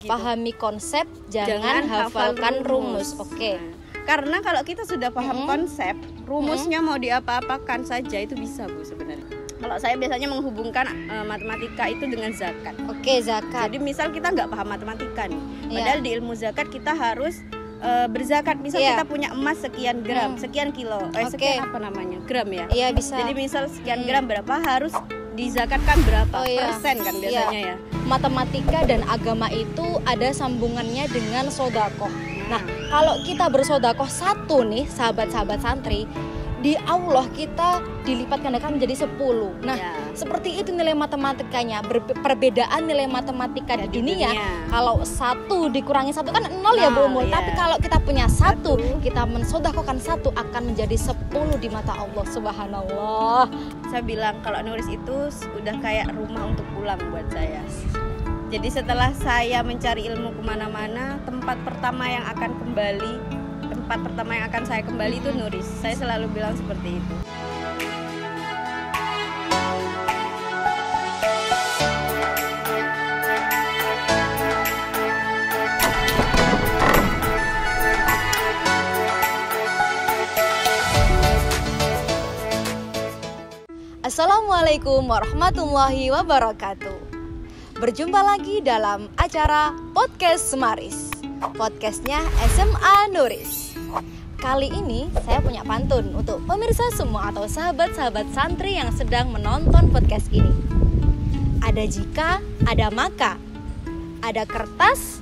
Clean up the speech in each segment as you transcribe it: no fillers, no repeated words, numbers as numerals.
gitu. Pahami konsep, jangan hafalkan rumus. Oke. Nah, karena kalau kita sudah paham konsep, rumusnya mau diapa-apakan saja itu bisa Bu sebenarnya. Kalau saya biasanya menghubungkan matematika itu dengan zakat. Oke, zakat. Jadi misal kita nggak paham matematika nih, padahal di ilmu zakat kita harus berzakat. Misal kita punya emas sekian gram, sekian kilo, sekian apa namanya, gram ya. Iya, bisa. Jadi misal sekian gram berapa harus dizakatkan berapa persen kan biasanya ya. Matematika dan agama itu ada sambungannya dengan sodakoh. Nah, kalau kita bersodakoh satu nih, sahabat-sahabat santri, di Allah kita dilipat gandakan menjadi 10. Nah, seperti itu nilai matematikanya. Perbedaan nilai matematika di dunia. Kalau 1 dikurangi 1 kan 0 ya Bu Umul. Tapi kalau kita punya 1, kita mensodakohkan 1 akan menjadi 10 di mata Allah. Subhanallah. Saya bilang kalau nulis itu udah kayak rumah untuk pulang buat saya. Jadi setelah saya mencari ilmu kemana-mana, tempat pertama yang akan saya kembali itu nulis. Saya selalu bilang seperti itu. Assalamualaikum warahmatullahi wabarakatuh. Berjumpa lagi dalam acara Podcast Semaris, podcastnya SMA Nuris. Kali ini saya punya pantun untuk pemirsa semua atau sahabat-sahabat santri yang sedang menonton podcast ini. Ada jika, ada maka, ada kertas,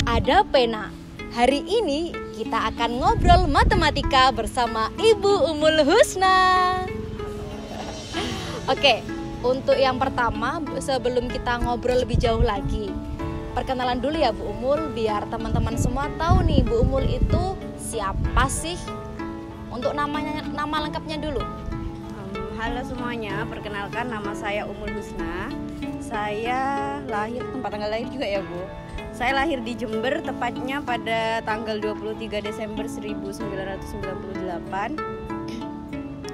ada pena. Hari ini kita akan ngobrol matematika bersama Ibu Ummul Husna. Oke, untuk yang pertama, sebelum kita ngobrol lebih jauh lagi, perkenalan dulu ya Bu Ummul, biar teman-teman semua tahu nih Bu Ummul itu siapa sih? Untuk nama lengkapnya dulu. Halo semuanya, perkenalkan nama saya Ummul Husna. Saya lahir, tempat tanggal lahir juga ya Bu. Saya lahir di Jember, tepatnya pada tanggal 23 Desember 1998.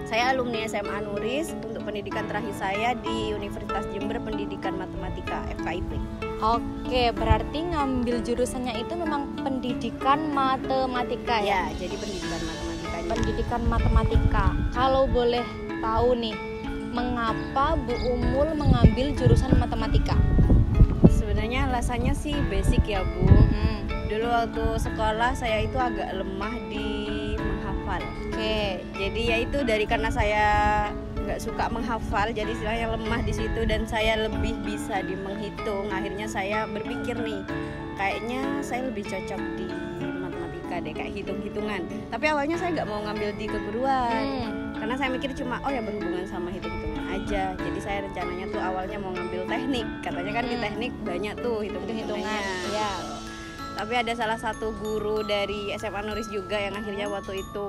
Saya alumni SMA Nuris. Untuk pendidikan terakhir saya di Universitas Jember, pendidikan matematika FKIP. Oke, berarti ngambil jurusannya itu memang pendidikan matematika ya? Ya, jadi pendidikan matematika. Pendidikan matematika. Kalau boleh tahu nih, mengapa Bu Ummul mengambil jurusan matematika? Sebenarnya alasannya sih basic ya Bu. Dulu waktu sekolah saya itu agak lemah di menghafal. Oke. Jadi ya itu karena saya nggak suka menghafal, jadi istilahnya lemah di situ dan saya lebih bisa di menghitung. Akhirnya saya berpikir nih, kayaknya saya lebih cocok di matematika deh, kayak hitung-hitungan. Tapi awalnya saya nggak mau ngambil di keguruan, karena saya mikir cuma ya berhubungan sama hitung-hitungan aja. Jadi saya rencananya tuh awalnya mau ngambil teknik, katanya kan di teknik banyak tuh hitung-hitungannya. Ya. Tapi ada salah satu guru dari SMA Nuris juga yang akhirnya waktu itu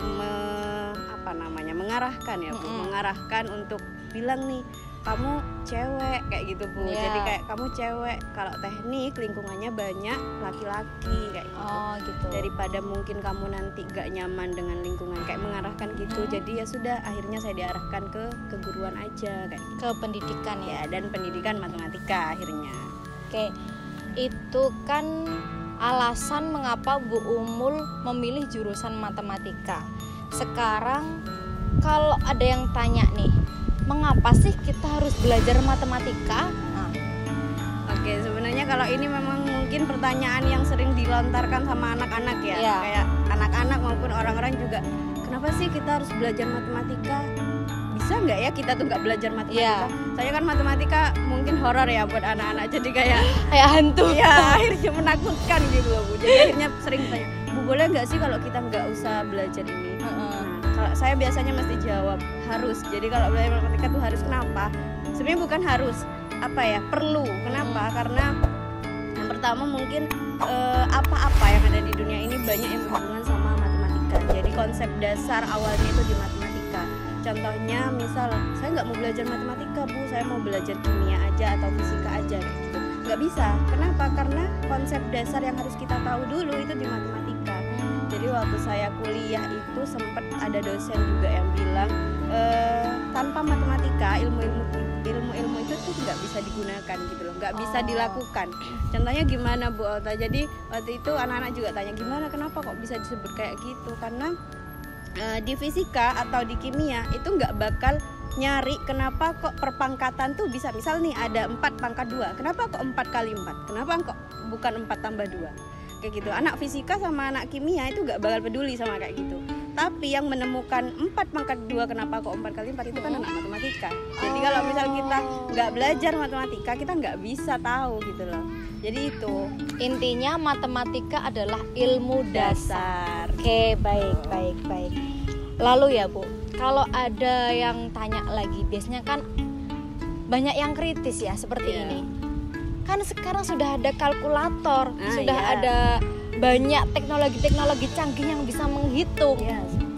mengarahkan ya Bu, mengarahkan untuk bilang nih, kamu cewek kayak gitu Bu. Jadi kayak kamu cewek, kalau teknik lingkungannya banyak laki-laki kayak gitu. Oh gitu. Daripada mungkin kamu nanti gak nyaman dengan lingkungan, kayak mengarahkan gitu. Jadi ya sudah, akhirnya saya diarahkan ke keguruan aja kayak gitu. Ke pendidikan ya, dan pendidikan matematika akhirnya. Oke. Itu kan alasan mengapa Bu Ummul memilih jurusan matematika. Sekarang kalau ada yang tanya nih, mengapa sih kita harus belajar matematika? Oke, sebenarnya kalau ini memang mungkin pertanyaan yang sering dilontarkan sama anak-anak ya. Kayak anak-anak maupun orang-orang juga, kenapa sih kita harus belajar matematika? Bisa nggak ya kita tuh nggak belajar matematika? Saya kan matematika mungkin horor ya buat anak-anak, jadi kayak hantu. Ya, akhirnya menakutkan gitu loh Bu. Jadi akhirnya sering tanya, Bu boleh nggak sih kalau kita nggak usah belajar ini? Kalau saya biasanya mesti jawab harus. Jadi kalau belajar matematika tuh harus, kenapa? Sebenarnya bukan harus, perlu. Kenapa? Karena yang pertama mungkin apa-apa yang ada di dunia ini banyak yang berhubungan sama matematika. Jadi konsep dasar awalnya itu di matematika. Contohnya misal saya nggak mau belajar matematika Bu, saya mau belajar kimia aja atau fisika aja gitu. Nggak bisa. Kenapa? Karena konsep dasar yang harus kita tahu dulu itu di matematika. Jadi waktu saya kuliah itu sempat ada dosen juga yang bilang tanpa matematika, ilmu-ilmu ilmu-ilmu itu tuh nggak bisa digunakan gitu loh, nggak bisa dilakukan. Contohnya gimana Bu Ota? Jadi waktu itu anak-anak juga tanya gimana, kenapa kok bisa disebut kayak gitu? Karena di fisika atau di kimia itu nggak bakal nyari kenapa kok perpangkatan tuh bisa, misal nih ada 4 pangkat 2, kenapa kok 4 kali 4, kenapa kok bukan 4 tambah 2, kayak gitu. Anak fisika sama anak kimia itu nggak bakal peduli sama kayak gitu. Tapi yang menemukan 4 pangkat 2 kenapa kok 4 kali 4 itu kan anak matematika. Jadi kalau misal kita nggak belajar matematika, kita nggak bisa tahu gitu loh. Jadi itu intinya matematika adalah ilmu dasar. Oke, baik. Lalu ya Bu, kalau ada yang tanya lagi, biasanya kan banyak yang kritis ya seperti ini. Kan sekarang sudah ada kalkulator, ada banyak teknologi canggih yang bisa menghitung.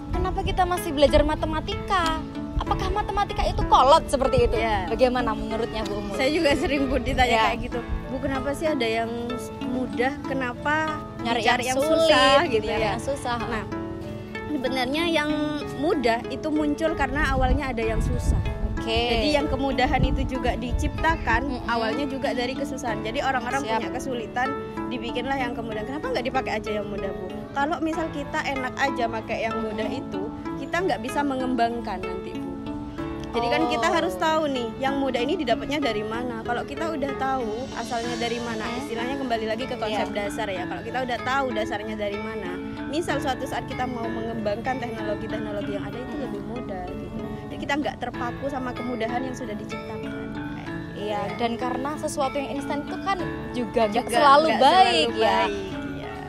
Kenapa kita masih belajar matematika? Apakah matematika itu kolot seperti itu? Bagaimana menurutnya Bu Umul? Saya juga sering Bu ditanya kayak gitu. Bu, kenapa sih ada yang mudah, kenapa nyari yang sulit, susah gitu ya? Yang susah. Nah, sebenarnya yang mudah itu muncul karena awalnya ada yang susah. Jadi yang kemudahan itu juga diciptakan awalnya juga dari kesusahan. Jadi orang-orang punya kesulitan, dibikinlah yang kemudahan. Kenapa nggak dipakai aja yang mudah Bu? Kalau misal kita enak aja pakai yang mudah itu, kita nggak bisa mengembangkan nanti Bu. Jadi kan kita harus tahu nih, yang mudah ini didapatnya dari mana. Kalau kita udah tahu asalnya dari mana, istilahnya kembali lagi ke konsep dasar ya. Kalau kita udah tahu dasarnya dari mana, misal suatu saat kita mau mengembangkan teknologi-teknologi yang ada itu lebih mudah gitu. Jadi kita nggak terpaku sama kemudahan yang sudah diciptakan. Dan karena sesuatu yang instan itu kan juga selalu baik ya.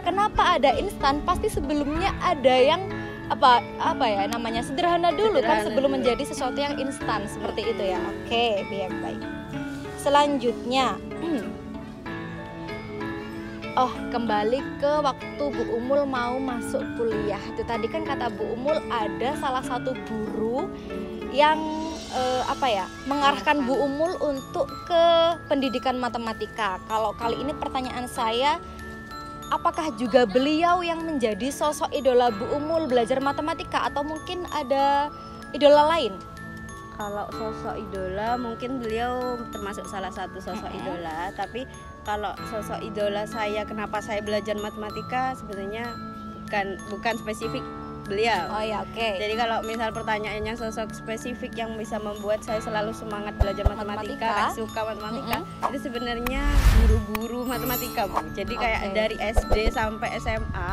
Kenapa ada instan? Pasti sebelumnya ada yang apa ya namanya sederhana dulu kan sebelum menjadi sesuatu yang instan seperti itu ya. Oke, baik. Selanjutnya, kembali ke waktu Bu Umul mau masuk kuliah. Itu tadi kan kata Bu Umul ada salah satu guru yang mengarahkan Bu Umul untuk ke pendidikan matematika. Kalau kali ini pertanyaan saya, apakah juga beliau yang menjadi sosok idola Bu Umul belajar matematika atau mungkin ada idola lain? Kalau sosok idola mungkin beliau termasuk salah satu sosok idola, tapi kalau sosok idola saya kenapa saya belajar matematika sebenarnya bukan spesifik beliau. Jadi kalau misal pertanyaannya sosok spesifik yang bisa membuat saya selalu semangat belajar matematika, suka matematika, itu sebenarnya guru-guru matematika Bu. Jadi kayak dari SD sampai SMA,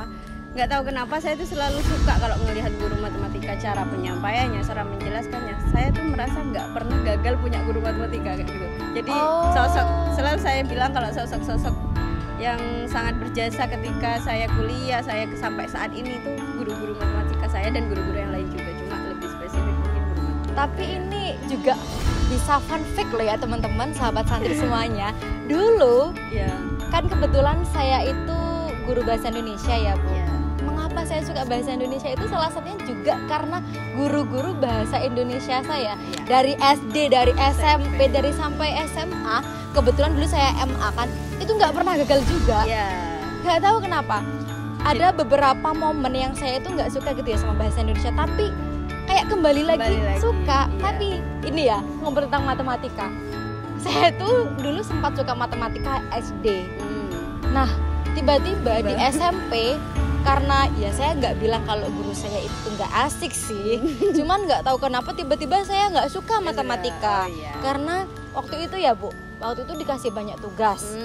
nggak tahu kenapa saya tuh selalu suka kalau melihat guru matematika, cara penyampaiannya, cara menjelaskannya. Saya tuh merasa nggak pernah gagal punya guru matematika kayak gitu. Jadi sosok selalu saya bilang kalau sosok-sosok yang sangat berjasa ketika saya kuliah, saya sampai saat ini tuh guru-guru matematika saya dan guru-guru yang lain juga, cuma lebih spesifik mungkin guru matematika. Tapi ini juga bisa fun fact loh ya teman-teman, sahabat santri semuanya. Dulu kan kebetulan saya itu guru bahasa Indonesia ya Bu. Mengapa saya suka bahasa Indonesia itu salah satunya juga karena guru-guru bahasa Indonesia saya. Dari SD, dari SMP, dari sampai SMA, kebetulan dulu saya MA kan, itu nggak pernah gagal juga. Nggak tahu kenapa. Ada beberapa momen yang saya itu nggak suka gitu ya sama bahasa Indonesia, tapi kayak kembali lagi suka. Tapi ini ya ngobrol tentang matematika. Saya tuh dulu sempat suka matematika SD. Nah tiba-tiba di SMP, karena ya saya nggak bilang kalau guru saya itu nggak asik sih, cuman nggak tahu kenapa tiba-tiba saya nggak suka matematika. Karena waktu itu ya Bu, waktu itu dikasih banyak tugas.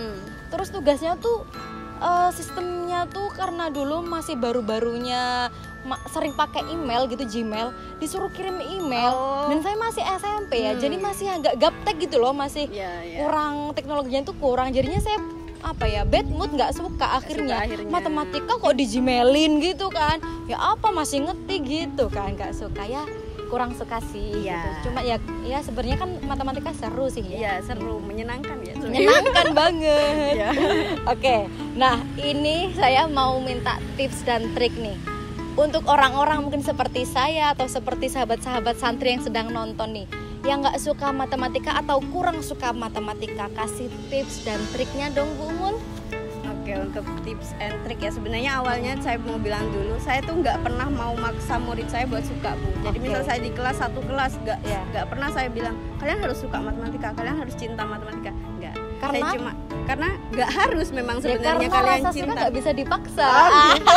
Terus tugasnya tuh sistemnya tuh karena dulu masih baru-barunya sering pakai email gitu, Gmail, disuruh kirim email. Dan saya masih SMP ya, jadi masih agak gaptek gitu loh, masih kurang, teknologinya tuh kurang. Jadinya saya bad mood, nggak suka akhirnya matematika kok di Gmailin gitu kan, ya apa masih ngetik gitu kan, nggak suka ya, kurang suka sih gitu. Cuma ya sebenarnya kan matematika seru sih ya. Seru, menyenangkan ya, menyenangkan banget. Oke, nah ini saya mau minta tips dan trik nih untuk orang-orang mungkin seperti saya atau seperti sahabat-sahabat santri yang sedang nonton nih, yang nggak suka matematika atau kurang suka matematika. Kasih tips dan triknya dong Bu Umul. Oke, untuk tips and trick ya, sebenarnya awalnya saya mau bilang dulu, saya tuh nggak pernah mau maksa murid saya buat suka, Bu. Jadi misal saya di kelas, satu kelas nggak pernah saya bilang kalian harus suka matematika, kalian harus cinta matematika, nggak. Karena nggak harus memang sebenarnya kalian rasa cinta. Suka nggak bisa dipaksa. Gitu.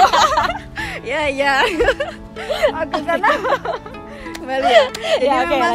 ya. Aku karena kembali ya. Jadi memang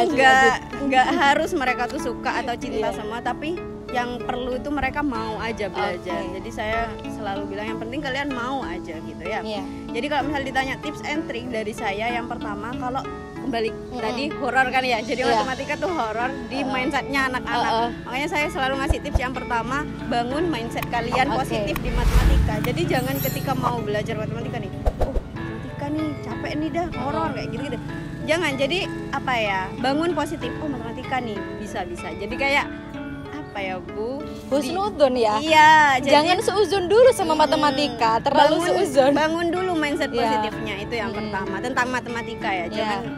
nggak harus mereka tuh suka atau cinta sama, tapi yang perlu itu mereka mau aja belajar. Jadi saya selalu bilang yang penting kalian mau aja gitu ya. Jadi kalau misalnya ditanya tips and trick dari saya, yang pertama kalau kembali tadi horor kan ya. Jadi matematika tuh horor di mindsetnya anak-anak. Makanya saya selalu ngasih tips yang pertama, bangun mindset kalian positif di matematika. Jadi jangan ketika mau belajar matematika nih, matematika nih capek nih dah, horor kayak gitu-gitu. Jangan, jadi apa ya, bangun positif. Matematika nih bisa. Jadi kayak apa ya, Bu? Husnudon ya. Iya, jangan seuzon dulu sama matematika, terlalu seuzon. Bangun dulu mindset positifnya, itu yang pertama tentang matematika ya.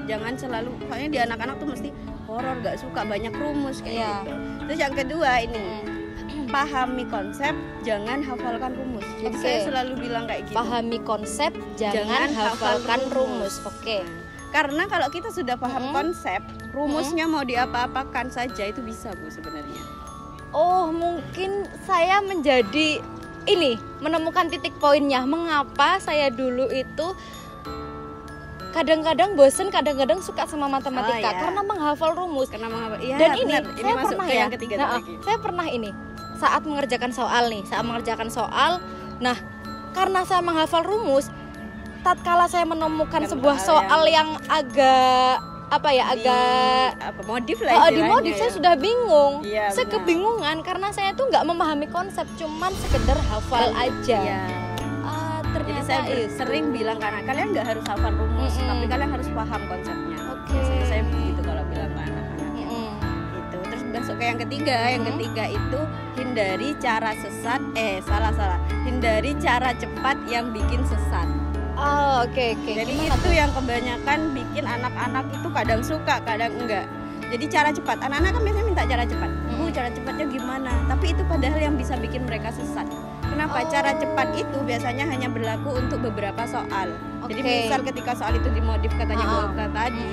Jangan selalu, soalnya di anak-anak tuh mesti horor, gak suka banyak rumus kayak gitu. Terus yang kedua ini, pahami konsep, jangan hafalkan rumus. Jadi saya selalu bilang kayak gitu. Pahami konsep, jangan hafalkan rumus. Karena kalau kita sudah paham konsep, rumusnya mau diapa-apakan saja itu bisa, Bu, sebenarnya. Oh, mungkin saya menjadi menemukan titik poinnya. Mengapa saya dulu itu kadang-kadang bosen, kadang-kadang suka sama matematika karena menghafal rumus. Dan ini saya pernah yang ketiga saya pernah saat mengerjakan soal. Nah, karena saya menghafal rumus, tatkala saya menemukan sebuah soal yang agak modif lah dimodif, saya sudah bingung. Saya benar. kebingungan karena saya tuh nggak memahami konsep, cuman sekedar hafal aja. Jadi saya sering bilang karena kalian nggak harus hafal rumus, tapi kalian harus paham konsepnya. Saya begitu kalau bilang ke anak-anak. Gitu. Terus masuk ke yang ketiga. Yang ketiga itu hindari cara sesat. Hindari cara cepat yang bikin sesat. Oke. Jadi itu yang kebanyakan bikin anak-anak itu kadang suka, kadang enggak. Jadi cara cepat, anak-anak kan biasanya minta cara cepat. Bu, cara cepatnya gimana? Tapi itu padahal yang bisa bikin mereka sesat. Kenapa? Cara cepat itu biasanya hanya berlaku untuk beberapa soal. Jadi misal ketika soal itu dimodif katanya Bu Oka tadi,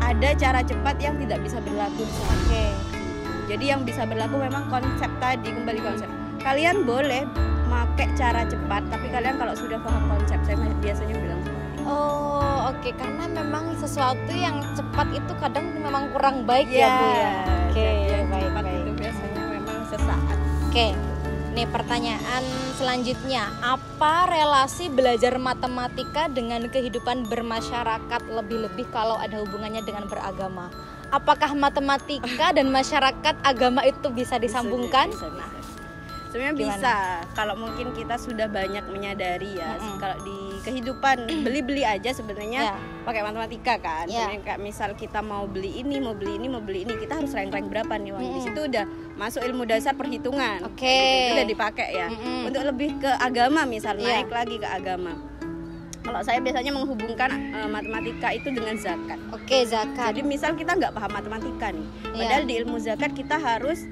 ada cara cepat yang tidak bisa berlaku di soal. Jadi yang bisa berlaku memang konsep tadi, kembali konsep. Kalian boleh pakai cara cepat, tapi kalian kalau sudah paham konsep, saya biasanya bilang karena memang sesuatu yang cepat itu kadang memang kurang baik ya Bu ya. Baik. Itu biasanya memang sesaat. Nih pertanyaan selanjutnya, apa relasi belajar matematika dengan kehidupan bermasyarakat, lebih-lebih kalau ada hubungannya dengan beragama? Apakah matematika dan masyarakat agama itu bisa disambungkan? Bisa. Sebenarnya bisa, kalau mungkin kita sudah banyak menyadari ya, kalau di kehidupan beli-beli aja sebenarnya pakai matematika kan. Kayak misal kita mau beli ini, kita harus rank berapa nih uang. Di situ udah masuk ilmu dasar perhitungan. Itu udah dipakai ya. Untuk lebih ke agama misal, naik lagi ke agama. Kalau saya biasanya menghubungkan matematika itu dengan zakat. Zakat. Jadi misal kita nggak paham matematika nih, padahal di ilmu zakat kita harus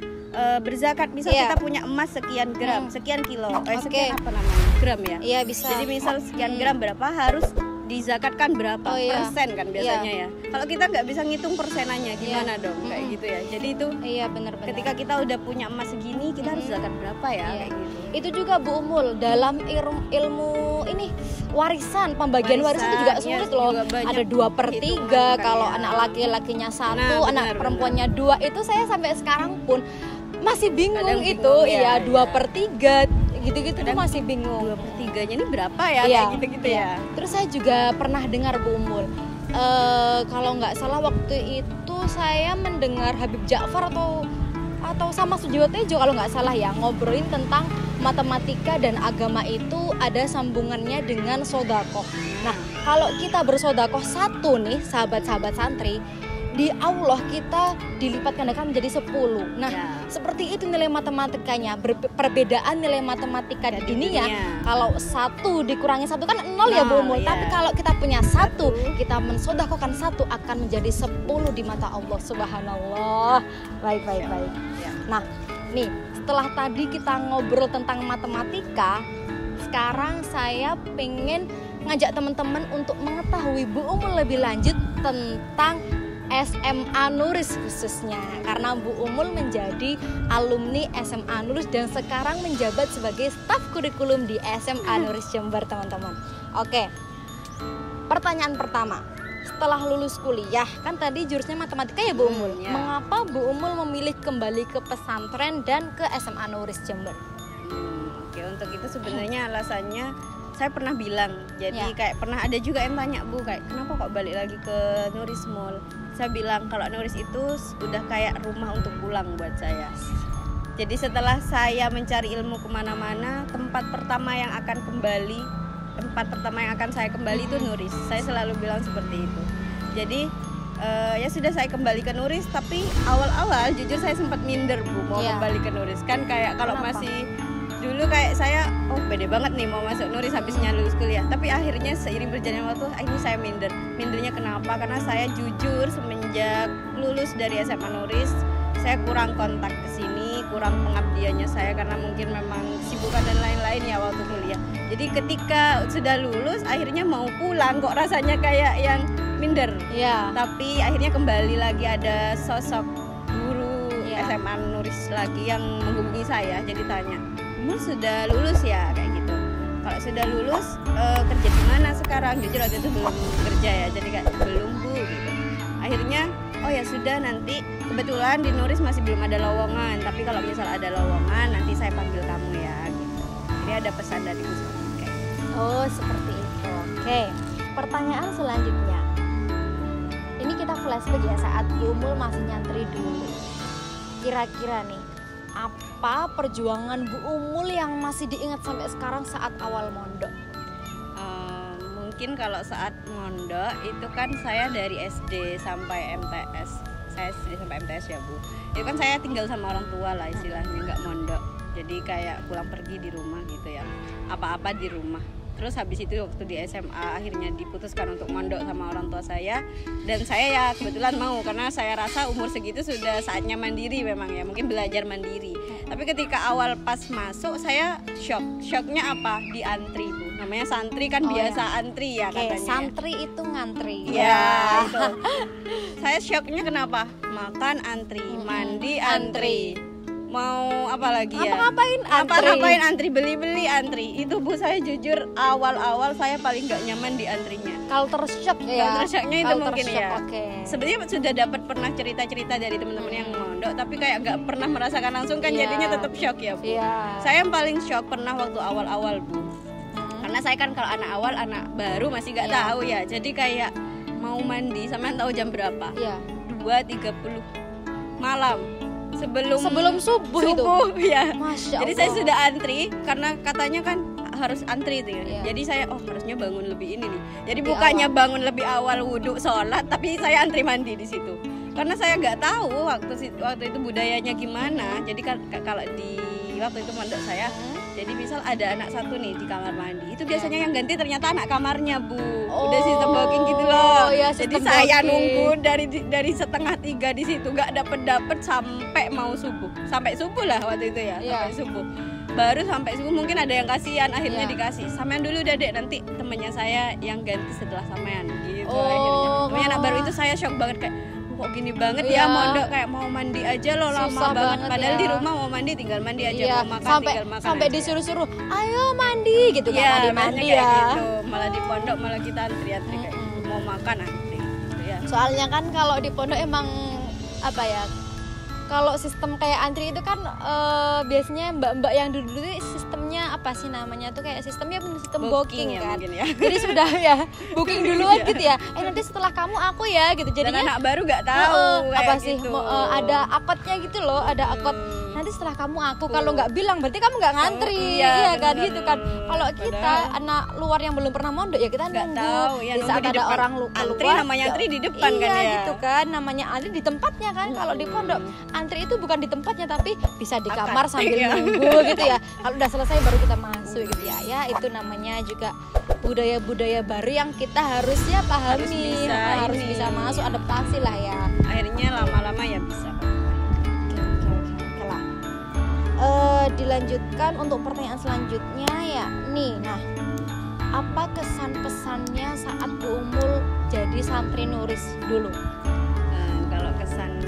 berzakat. Misal kita punya emas sekian gram, sekian kilo, sekian gram ya. Iya, bisa. Jadi misal sekian gram berapa harus dizakatkan berapa persen kan biasanya ya. Kalau kita nggak bisa ngitung persenannya gimana dong kayak gitu ya. Jadi itu benar-benar. Ketika kita udah punya emas segini, kita harus zakat berapa ya kayak gitu. Itu juga Bu Umul dalam ilmu ini warisan, pembagian warisan itu juga sulit loh. Ada 2/3 kalau anak laki-lakinya 1, anak perempuannya 2. Itu saya sampai sekarang pun masih bingung itu. 2/3 gitu-gitu tuh masih bingung. 2/3-nya ini berapa ya kayak gitu-gitu ya. Terus saya juga pernah dengar Bu Umul, kalau nggak salah waktu itu saya mendengar Habib Ja'far atau sama Sujiwo Tejo kalau nggak salah ya, ngobrolin tentang matematika dan agama itu ada sambungannya dengan sodakoh. Nah, kalau kita bersodakoh 1 nih sahabat-sahabat santri, di Allah kita dilipat gandakan menjadi 10. Nah, seperti itu nilai matematikanya. Perbedaan nilai matematika di dunia. Kalau 1 dikurangi 1 kan 0 ya Bu Umul. Tapi kalau kita punya 1, kita mensodakohkan 1 akan menjadi 10 di mata Allah. Subhanallah. Baik. Nah, nih setelah tadi kita ngobrol tentang matematika, sekarang saya pengen ngajak teman-teman untuk mengetahui Bu Umul lebih lanjut tentang SMA Nuris khususnya, karena Bu Umul menjadi alumni SMA Nuris dan sekarang menjabat sebagai staf kurikulum di SMA Nuris Jember, teman-teman. Oke, pertanyaan pertama, setelah lulus kuliah, kan tadi jurusnya matematika ya Bu Umul, ya. Mengapa Bu Umul memilih kembali ke pesantren dan ke SMA Nuris Jember? Oke, untuk itu sebenarnya alasannya saya pernah bilang, jadi Ya. kayak pernah ada juga yang tanya, Bu, kayak kenapa kok balik lagi ke Nuris Mall? Saya bilang kalau Nuris itu udah kayak rumah untuk pulang buat saya. Jadi setelah saya mencari ilmu kemana-mana, tempat pertama yang akan saya kembali itu Nuris. Saya selalu bilang seperti itu. Jadi ya sudah, saya kembali ke Nuris, tapi awal-awal jujur saya sempat minder, Bu, mau Ya. kembali ke Nuris. Kan kayak kalau Kenapa? masih dulu kayak saya, pede banget nih mau masuk Nuris habisnya lulus kuliah. Tapi akhirnya seiring berjalannya waktu, ini saya minder. Mindernya kenapa? Karena saya jujur semenjak lulus dari SMA Nuris, saya kurang kontak ke sini, kurang pengabdiannya saya karena mungkin memang kesibukan dan lain-lain ya waktu kuliah. Jadi ketika sudah lulus, akhirnya mau pulang kok rasanya kayak yang minder. Ya. Tapi akhirnya kembali lagi ada sosok guru Ya. SMA Nuris lagi yang menghubungi saya, jadi tanya, "Umul sudah lulus ya?" kayak gitu. Kalau sudah lulus, kerja di mana sekarang? Jujur waktu itu belum kerja ya, jadi kayak belum, Bu, gitu. Akhirnya, oh ya sudah, nanti kebetulan di Nuris masih belum ada lowongan, tapi kalau misal ada lowongan nanti saya panggil kamu ya, gitu. Jadi ada pesan dari Bu Soni kayak gitu. Oh, seperti itu. Oke. Pertanyaan selanjutnya. Ini kita flashback ya saat Bu Umul masih nyantri dulu. Kira-kira nih, apa perjuangan Bu Umul yang masih diingat sampai sekarang saat awal mondok? Mungkin kalau saat mondok itu kan saya dari SD sampai MTS. Saya SD sampai MTS ya, Bu. Itu kan saya tinggal sama orang tua lah istilahnya, nggak mondok. Jadi kayak pulang pergi di rumah gitu ya. Apa-apa di rumah. Terus habis itu waktu di SMA akhirnya diputuskan untuk mondok sama orang tua saya, dan saya ya kebetulan mau karena saya rasa umur segitu sudah saatnya mandiri memang ya, mungkin belajar mandiri. Tapi ketika awal pas masuk saya shocknya apa? Di antri, Bu. Namanya santri kan biasa antri ya Oke, katanya. santri itu ngantri. Ya, itu. Saya shocknya kenapa? Makan antri, mandi antri. Mau apa lagi ya? Ngapa-ngapain antri, antri. beli-beli antri. Itu, Bu, saya jujur awal-awal saya paling nggak nyaman di antrinya. Culture shock ya. Culture shocknya itu Culture mungkin shock, ya. Oke. Sebenarnya sudah dapat pernah cerita-cerita dari teman-teman yang mondok, tapi kayak nggak pernah merasakan langsung kan, Iya. jadinya tetap shock ya, Bu. Iya. Saya yang paling shock pernah waktu awal-awal, Bu. Karena saya kan kalau anak awal, anak baru masih nggak Iya. tahu ya. Jadi kayak mau mandi, sampean tahu jam berapa? Iya. 2.30 malam. Sebelum subuh itu. Ya. Masya Jadi Allah. saya sudah antri karena katanya kan harus antri itu ya. Iya. Jadi saya harusnya bangun lebih ini nih. Jadi Lebih bukannya awal. bangun lebih awal wudhu sholat, tapi saya antri mandi di situ. Karena saya nggak tahu waktu itu budayanya gimana. Jadi kalau di waktu itu mondok saya, jadi misal ada anak satu nih di kamar mandi, itu biasanya yang ganti ternyata anak kamarnya, Bu. Udah sistem booking gitu loh. ya, Jadi sistem saya booking. nunggu dari 2:30 di situ, nggak dapet sampai mau subuh, sampai subuh lah waktu itu ya, Iya. sampai subuh. Baru sampai subuh mungkin ada yang kasihan, akhirnya Iya. dikasih. Sampean dulu udah dek, nanti temennya saya yang ganti setelah sampean gitu. Oh, Akhirnya temennya anak wah. baru itu saya shock banget, kayak kok gini banget Iya. ya mondok, kayak mau mandi aja loh lama Susah banget. banget Padahal ya. di rumah mau mandi tinggal mandi aja, Iya, mau makan sampai tinggal makan sampai aja. disuruh-suruh, ayo mandi gitu, nggak Iya, mandi biasanya ya. kayak gitu. Malah di pondok malah kita antri-antri kayak gitu. Mau makan antri gitu ya. Soalnya kan kalau di pondok emang apa ya? Kalau sistem kayak antri itu kan biasanya mbak-mbak yang dulu itu sistemnya apa sih namanya tuh, kayak sistemnya sistem booking ya kan. mungkin ya. Jadi sudah ya booking duluan gitu ya. Nanti setelah kamu aku ya gitu. Dan Jadinya anak baru nggak tahu kayak apa sih gitu. ada akotnya gitu loh, ada akot. Nanti setelah kamu aku, kalau nggak bilang berarti kamu nggak ngantri. Iya, Iya kan bener. gitu kan. Kalau kita Padahal anak luar yang belum pernah mondok ya kita nggak nunggu. tahu ya, Di nunggu saat di ada depan. orang Antri keluar, namanya antri di depan iya, kan ya. gitu kan, namanya antri di tempatnya kan. Kalau di pondok antri itu bukan di tempatnya tapi bisa di Akad. kamar sambil Iya. nunggu gitu ya. Kalau udah selesai baru kita masuk gitu ya. Ya itu namanya juga budaya-budaya baru yang kita harusnya pahami, harus ini. bisa masuk, adaptasi lah ya. Akhirnya lama-lama ya bisa. Oke lah. dilanjutkan untuk pertanyaan selanjutnya ya nih. Nah, apa kesan pesannya saat Bu Umul jadi santri Nuris dulu? Kalau kesan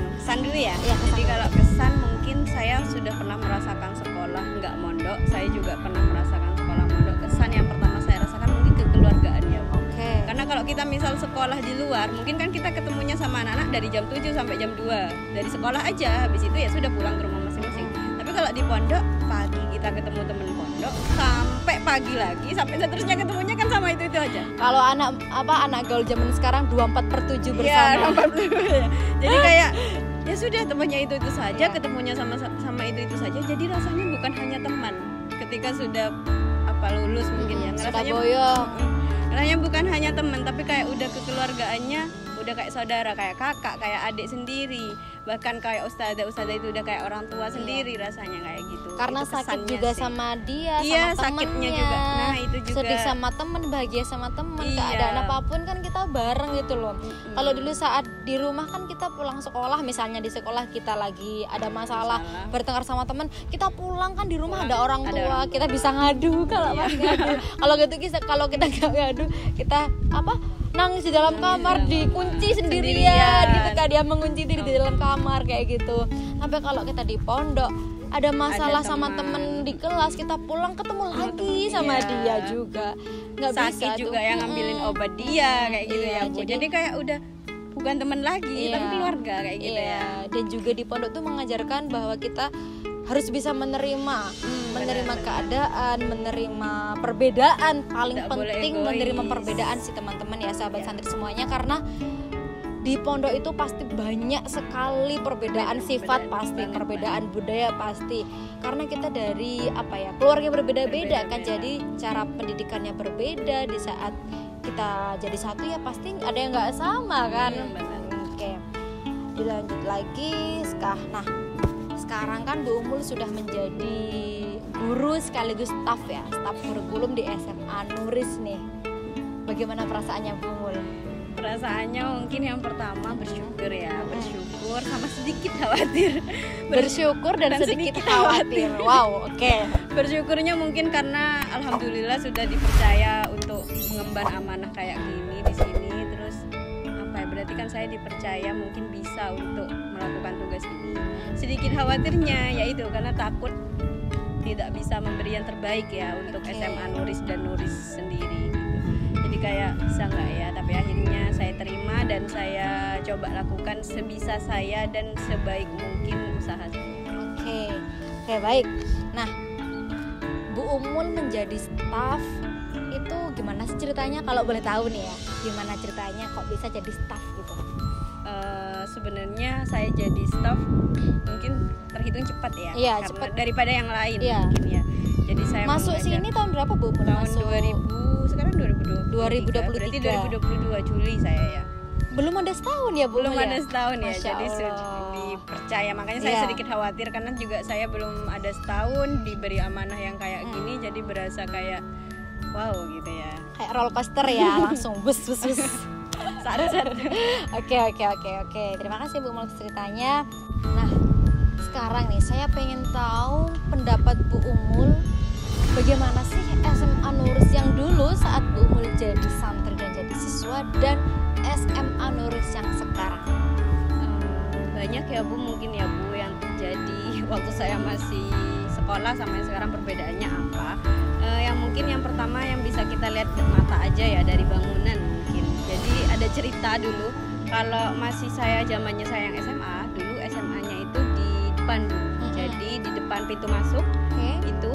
dulu ya. Kesan. Jadi kalau kesan mungkin saya sudah pernah merasakan sekolah nggak mondok. Saya juga pernah merasakan sekolah mondok. Kesan yang pertama saya rasakan mungkin kekeluargaan ya. Oke. Karena kalau kita misal sekolah di luar, mungkin kan kita ketemunya sama anak-anak dari jam 7 sampai jam 2 dari sekolah aja. Habis itu ya sudah pulang ke rumah masing-masing. Tapi kalau di pondok, pagi kita ketemu teman pondok, sampai pagi lagi, sampai seterusnya ketemunya kan sama itu aja. Kalau anak gaul zaman sekarang 24/7 bersama. Iya, 24/7. Jadi kayak ya sudah temannya itu saja, ketemunya sama itu saja. Jadi rasanya bukan hanya teman. Ketika sudah lulus mungkin ya, rasanya bukan hanya teman, tapi kayak udah kekeluargaannya udah kayak saudara, kayak kakak, kayak adik sendiri, bahkan kayak ustadzah itu udah kayak orang tua sendiri rasanya kayak gitu. Karena sakit juga sih. Sama dia, iya, sama sakitnya temennya juga. Nah itu juga. Sedih sama temen, bahagia sama temen, iya. Keadaan apapun kan kita bareng gitu loh. Kalau dulu saat di rumah kan kita pulang sekolah, misalnya di sekolah kita lagi ada masalah. Bertengkar sama temen, kita pulang kan di rumah ada orang tua, kita bisa ngadu kalau masih ngadu. Kalau kita nggak ngadu, kita nangis di dalam kamar, dikunci sendirian gitu kan, dia mengunci diri di dalam kamar kayak gitu. Sampai kalau kita di pondok ada masalah sama temen di kelas, kita pulang ketemu lagi sama dia juga. Nggak sakit bisa juga tuh. yang ngambilin obat dia kayak gitu ya Bu. Jadi kayak udah bukan teman lagi, tapi keluarga kayak gitu ya. Dan juga di pondok tuh mengajarkan bahwa kita harus bisa menerima keadaan, menerima perbedaan, paling tidak penting menerima perbedaan sih teman-teman ya, sahabat santri semuanya, karena di pondok itu pasti banyak sekali perbedaan sifat, pasti perbedaan budaya pasti, karena kita dari keluarga berbeda-beda kan, jadi cara pendidikannya berbeda. Di saat kita jadi satu ya pasti ada yang nggak sama kan. Oke, dilanjut lagi. Nah, sekarang kan Bu Umul sudah menjadi guru sekaligus staf kurikulum di SMA Nuris nih. Bagaimana perasaannya Bu Umul? Perasaannya mungkin yang pertama bersyukur sama sedikit khawatir. Bersyukur dan sedikit khawatir. Wow, oke. Bersyukurnya mungkin karena alhamdulillah sudah dipercaya untuk mengemban amanah kayak gini di sini. Terus berarti kan saya dipercaya mungkin bisa untuk melakukan tugas ini. Sedikit khawatirnya yaitu karena takut tidak bisa memberi yang terbaik ya untuk SMA Nuris dan Nuris sendiri gitu. Jadi kayak bisa nggak ya, tapi akhirnya saya terima dan saya coba lakukan sebisa saya dan sebaik mungkin usaha saya. Oke, baik. Nah, Bu Umul menjadi staf itu gimana sih ceritanya, kalau boleh tahu nih ya, gimana ceritanya kok bisa jadi staf gitu? Sebenarnya saya jadi staf mungkin terhitung cepat ya, karena cepat daripada yang lain mungkin ya. Jadi saya masuk sini tahun berapa Bu? Tahun 2000, sekarang 2023. Berarti 2022 Juli saya ya. Belum ada setahun ya Bu? Belum ada setahun ya, jadi Allah. sudah dipercaya. Makanya saya sedikit khawatir karena juga saya belum ada setahun diberi amanah yang kayak gini, jadi berasa kayak wow gitu ya. Kayak roller coaster ya, langsung bus. Oke. Terima kasih Bu Umul ceritanya. Nah, sekarang nih saya pengen tahu pendapat Bu Umul, bagaimana sih SMA Nuris yang dulu saat Bu Umul jadi santri dan jadi siswa, dan SMA Nuris yang sekarang? Banyak ya Bu, mungkin ya Bu yang terjadi waktu saya masih sekolah sama yang sekarang, perbedaannya apa? Yang mungkin yang pertama yang bisa kita lihat mata aja ya, dari bangunan mungkin. Jadi ada cerita dulu kalau masih zamannya saya yang SMA, dulu SMA-nya itu di depan Bu. Jadi di depan pintu masuk itu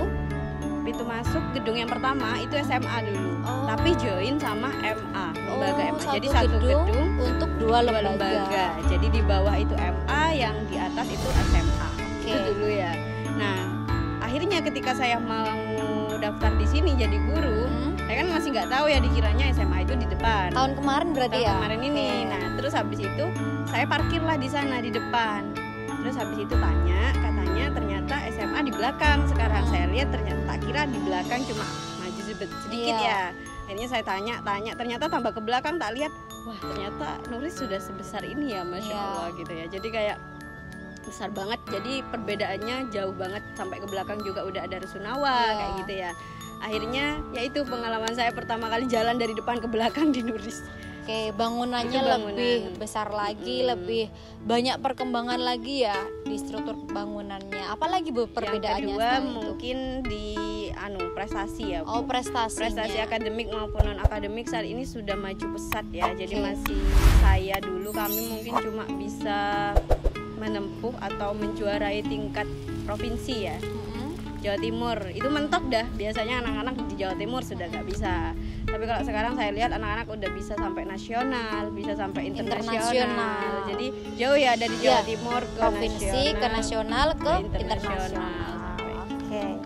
pintu masuk gedung yang pertama itu SMA dulu, tapi join sama MA, lembaga MA. Jadi satu gedung untuk dua lembaga. Jadi di bawah itu MA, yang di atas itu SMA. Itu dulu ya. Nah, akhirnya ketika saya mau daftar di sini jadi guru, saya kan masih nggak tahu ya, dikiranya SMA itu di depan. Tahun kemarin berarti ya? Kemarin ini. Nah, terus habis itu saya parkirlah di sana di depan. Terus habis itu katanya ternyata SMA di belakang. Sekarang saya lihat tak kira di belakang, cuma maju sedikit ya. Akhirnya saya tanya, ternyata tambah ke belakang tak lihat, wah ternyata Nuris sudah sebesar ini ya, Masya Allah gitu ya. Jadi kayak besar banget, jadi perbedaannya jauh banget, sampai ke belakang juga udah ada rusunawa kayak gitu ya. Akhirnya ya itu pengalaman saya pertama kali jalan dari depan ke belakang di Nuris. Oke, bangunannya lebih besar lagi, lebih banyak perkembangan lagi ya di struktur bangunannya. Apalagi Bu perbedaannya? Yang kedua mungkin di prestasi ya Bu. Oh, prestasi akademik maupun non akademik saat ini sudah maju pesat ya. Jadi masih saya dulu kami mungkin cuma bisa menempuh atau menjuarai tingkat provinsi ya. Jawa Timur itu mentok dah, biasanya anak-anak di Jawa Timur sudah nggak bisa. Tapi kalau sekarang saya lihat anak-anak udah bisa sampai nasional, bisa sampai internasional. Jadi jauh ya dari Jawa Timur ke provinsi, ke nasional, ke internasional. Oke.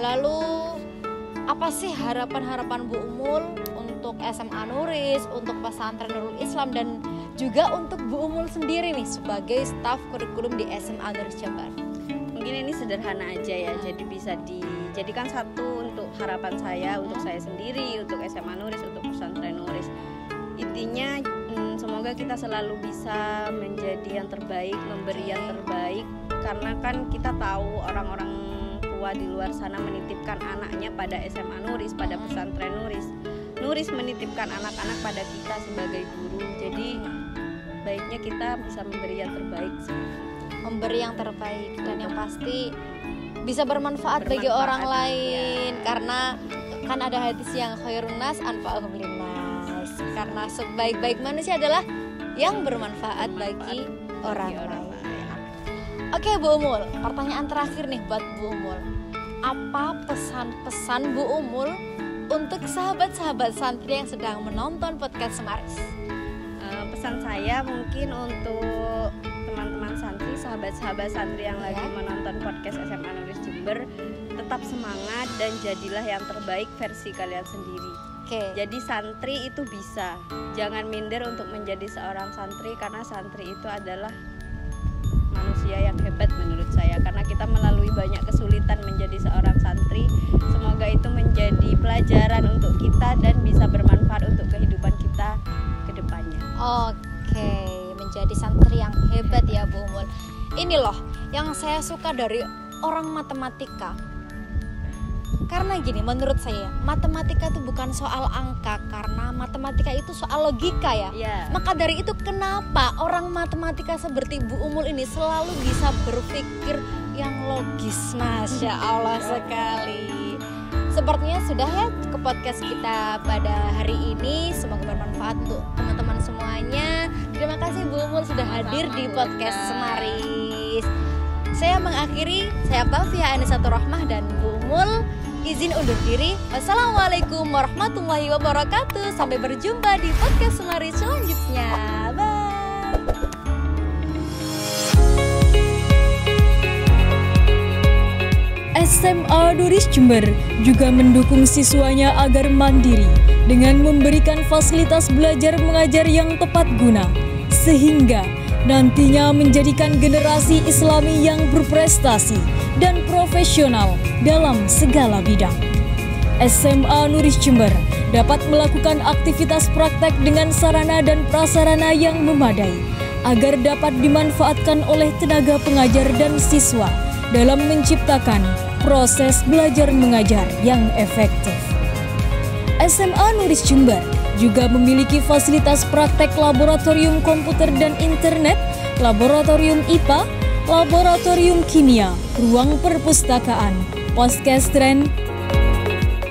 Lalu apa sih harapan-harapan Bu Umul untuk SMA Nuris, untuk pesantren Nurul Islam, dan juga untuk Bu Umul sendiri nih sebagai staf kurikulum di SMA Nuris Jember? Mungkin ini sederhana aja ya, jadi bisa dijadikan satu untuk harapan saya, untuk saya sendiri, untuk SMA Nuris, untuk pesantren Nuris. Intinya semoga kita selalu bisa menjadi yang terbaik, memberi yang terbaik, karena kan kita tahu orang-orang tua di luar sana menitipkan anaknya pada SMA Nuris, pada pesantren Nuris. Nuris menitipkan anak-anak pada kita sebagai guru, jadi baiknya kita bisa memberi yang terbaik sih. Memberi yang terbaik dan yang pasti bisa bermanfaat bagi orang lain ya. Karena kan ada hadis yang khairun nas anfa'uhum linnas, karena sebaik-baik manusia adalah yang bermanfaat bagi orang lain. Oke Bu Umul, pertanyaan terakhir nih buat Bu Umul. Apa pesan-pesan Bu Umul untuk sahabat-sahabat santri yang sedang menonton podcast Semaris? Pesan saya mungkin untuk teman-teman santri, sahabat-sahabat santri yang lagi menonton podcast SMA Nuris Jember, tetap semangat dan jadilah yang terbaik versi kalian sendiri. Jadi santri itu bisa, jangan minder untuk menjadi seorang santri, karena santri itu adalah manusia yang hebat menurut saya, karena kita melalui banyak kesulitan menjadi seorang santri. Semoga itu menjadi pelajaran untuk kita dan bisa bermanfaat untuk kehidupan kita ke depannya. Oke, menjadi santri yang hebat ya Bu Umul. Ini loh yang saya suka dari orang matematika. Karena gini, menurut saya matematika itu bukan soal angka, karena matematika itu soal logika ya. Maka dari itu kenapa orang matematika seperti Bu Umul ini selalu bisa berpikir yang logis. Masya Allah sekali. Sepertinya sudah ya ke podcast kita pada hari ini. Semoga bermanfaat untuk teman-teman semuanya. Terima kasih Bu Umul sudah hadir di podcast Semaris. Saya mengakhiri, saya Taufiah Anisatur Rahmah dan Bu Umul izin undur diri. Wassalamualaikum warahmatullahi wabarakatuh. Sampai berjumpa di podcast Semaris selanjutnya. Bye. SMA Nuris Jember juga mendukung siswanya agar mandiri dengan memberikan fasilitas belajar mengajar yang tepat guna, sehingga nantinya menjadikan generasi Islami yang berprestasi dan profesional dalam segala bidang. SMA Nuris Jember dapat melakukan aktivitas praktek dengan sarana dan prasarana yang memadai agar dapat dimanfaatkan oleh tenaga pengajar dan siswa dalam menciptakan proses belajar mengajar yang efektif. SMA Nuris Jember juga memiliki fasilitas praktek laboratorium komputer dan internet, laboratorium IPA, laboratorium kimia, ruang perpustakaan, poskestren,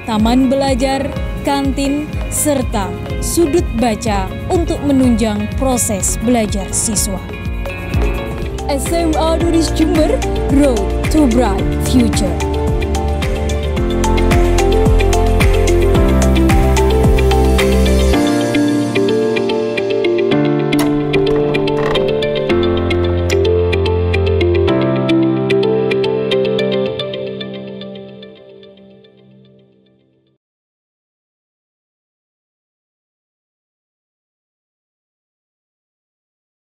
taman belajar, kantin, serta sudut baca untuk menunjang proses belajar siswa. SMA Nuris Jember, Road to Bright Future.